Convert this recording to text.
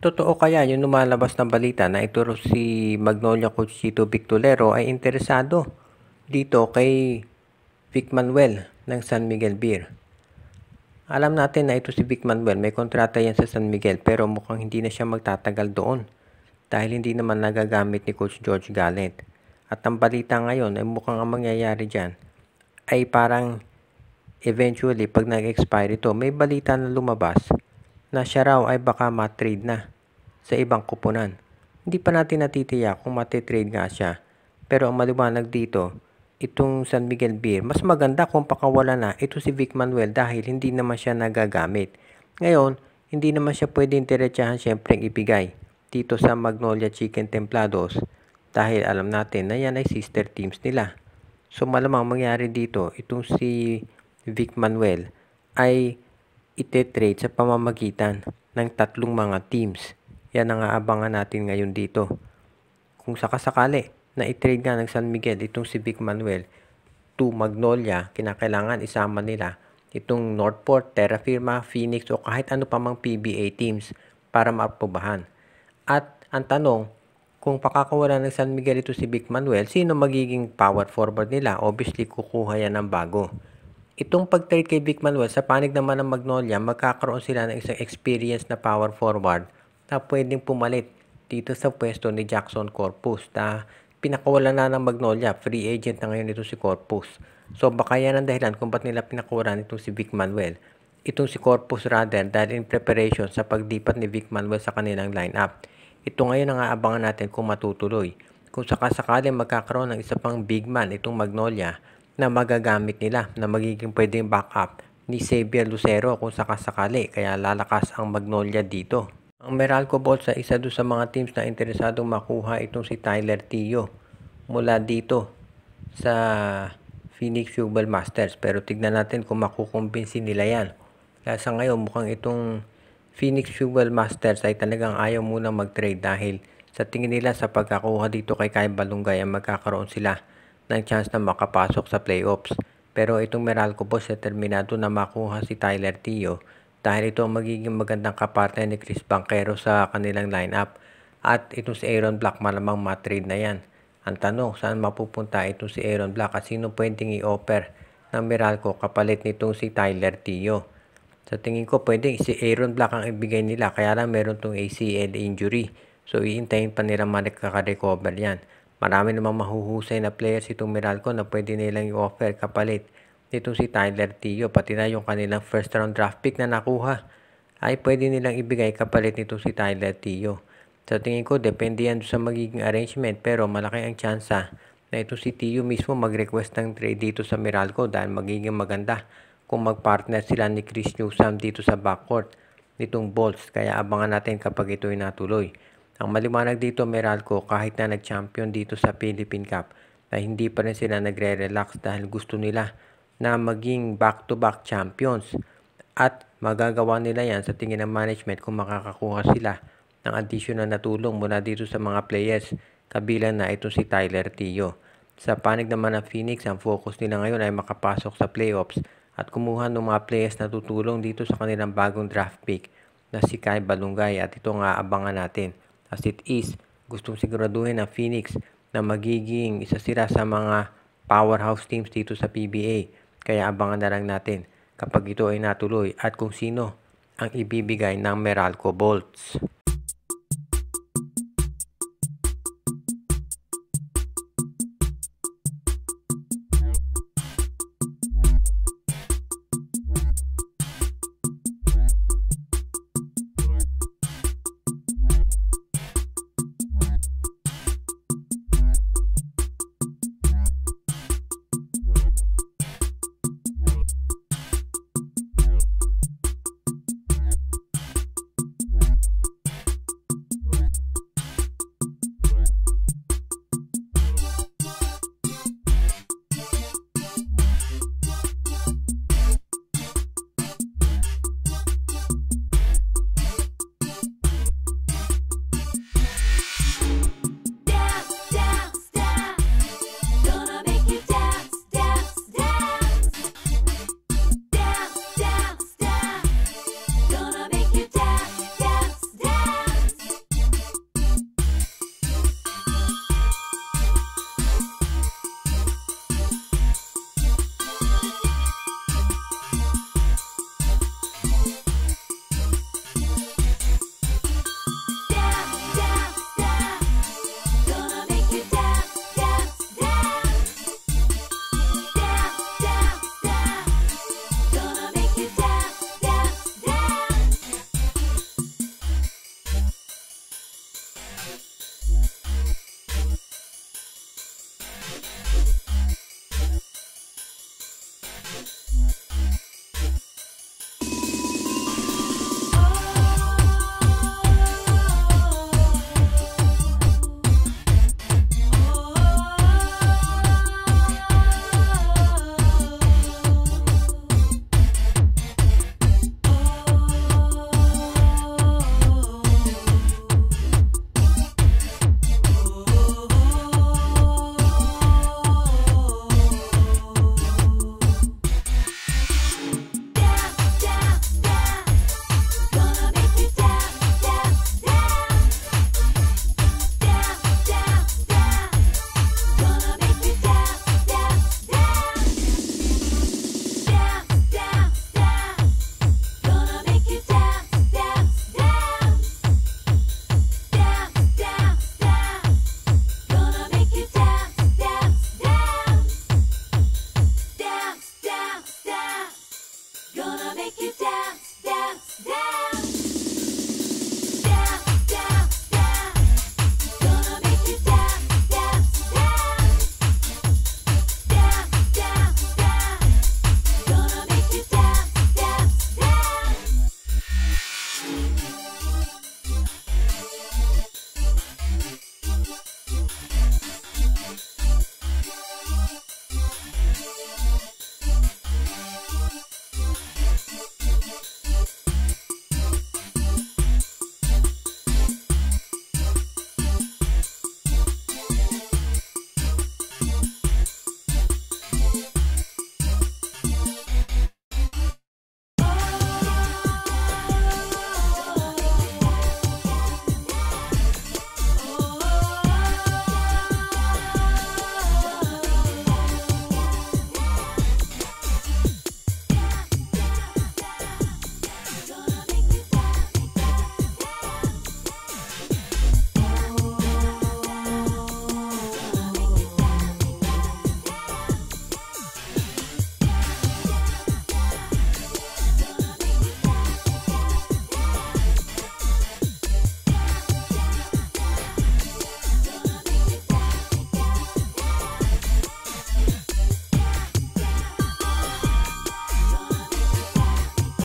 Totoo kaya yung lumalabas na balita na ito raw si Magnolia coach Chito Victolero ay interesado dito kay Vic Manuel ng San Miguel Beer? Alam natin na ito si Vic Manuel, may kontrata yan sa San Miguel pero mukhang hindi na siya magtatagal doon dahil hindi naman nagagamit ni Coach George Gallant. At ang balita ngayon ay mukhang ang mangyayari dyan ay parang eventually pag nag-expire ito, may balita na lumabas na siya raw ay baka matrade na sa ibang kupunan. Hindi pa natin natitiyak kung matitrade nga siya. Pero ang maliwanag dito, itong San Miguel Beer, mas maganda kung pakawala na ito si Vic Manuel dahil hindi naman siya nagagamit. Ngayon, hindi naman siya pwedeng diretsahan siyempre ibigay dito sa Magnolia Chicken Templados dahil alam natin na yan ay sister teams nila. So malamang mangyari dito, itong si Vic Manuel ay ite-trade sa pamamagitan ng tatlong mga teams. Yan ang aabangan natin ngayon dito. Kung sakasakali na i-trade nga ng San Miguel itong si Vic Manuel to Magnolia, kinakailangan isama nila itong Northport, Terra Firma, Phoenix o kahit ano pa mang PBA teams para maaprobahan. At ang tanong, kung pakakawala ng San Miguel ito si Vic Manuel, sino magiging power forward nila? Obviously, kukuha yan ng bago. Itong pag-trade kay Vic Manuel, sa panig naman ng Magnolia, magkakaroon sila ng isang experience na power forward na pwedeng pumalit dito sa pwesto ni Jackson Corpus na pinakawala na ng Magnolia. Free agent na ngayon ito si Corpus. So baka yan ang dahilan kung ba't nila pinakawalan itong si Vic Manuel. Itong si Corpus rather dahil in preparation sa pagdipat ni Vic Manuel sa kanilang lineup. Ito ngayon ang aabangan natin kung matutuloy. Kung sakasakali magkakaroon ng isa pang big man itong Magnolia na magagamit nila na magiging pwedeng backup ni Xavier Lucero kung sakasakali kaya lalakas ang Magnolia dito. Ang Meralco Bolts ay isa doon sa mga teams na interesadong makuha itong si Tyler Tio mula dito sa Phoenix Fuel Masters pero tignan natin kung makukumbinsi nila yan. Kaya sa ngayon mukhang itong Phoenix Fuel Masters ay talagang ayaw munang mag-trade dahil sa tingin nila sa pagkakuha dito kay Kai Balungay ay magkakaroon sila ng chance na makapasok sa playoffs. Pero itong Meralco Boss ay determinado na makuha si Tyler Tio dahil ito ang magiging magandang kapartner ni Chris Banquero sa kanilang lineup. At itong si Aaron Black malamang matrade na yan. Ang tanong, saan mapupunta itong si Aaron Black at sino pwedeng i-offer ng Meralco kapalit nitong si Tyler Tio? Sa tingin ko pwedeng si Aaron Black ang ibigay nila kaya lang meron tong ACL injury. So iintayin pa nila makaka-recover yan. Marami namang mahuhusay na players itong Meralco na pwede nilang i-offer kapalit nitong si Tyler Tio. Pati na yung kanilang first round draft pick na nakuha ay pwede nilang ibigay kapalit nitong si Tyler Tio. Sa tingin ko, depende yan sa magiging arrangement pero malaki ang tsansa na ito si Tio mismo mag-request ng trade dito sa Meralco dahil magiging maganda kung mag-partner sila ni Chris Newsome dito sa backcourt nitong Bolts. Kaya abangan natin kapag ito ay natuloy. Ang maliwanag dito Meralco kahit na nag-champion dito sa Philippine Cup na hindi pa rin sila nagre-relax dahil gusto nila na maging back-to-back champions at magagawa nila yan sa tingin ng management kung makakakuha sila ng additional na tulong mula dito sa mga players kabilang na ito si Tyler Tio. Sa panig naman ng Phoenix, ang focus nila ngayon ay makapasok sa playoffs at kumuha ng mga players na tutulong dito sa kanilang bagong draft pick na si Kai Balungay at ito nga abangan natin. As it is, gustong siguraduhin ng Phoenix na magiging isa sila sa mga powerhouse teams dito sa PBA. Kaya abangan na lang natin kapag ito ay natuloy at kung sino ang ibibigay ng Meralco Bolts.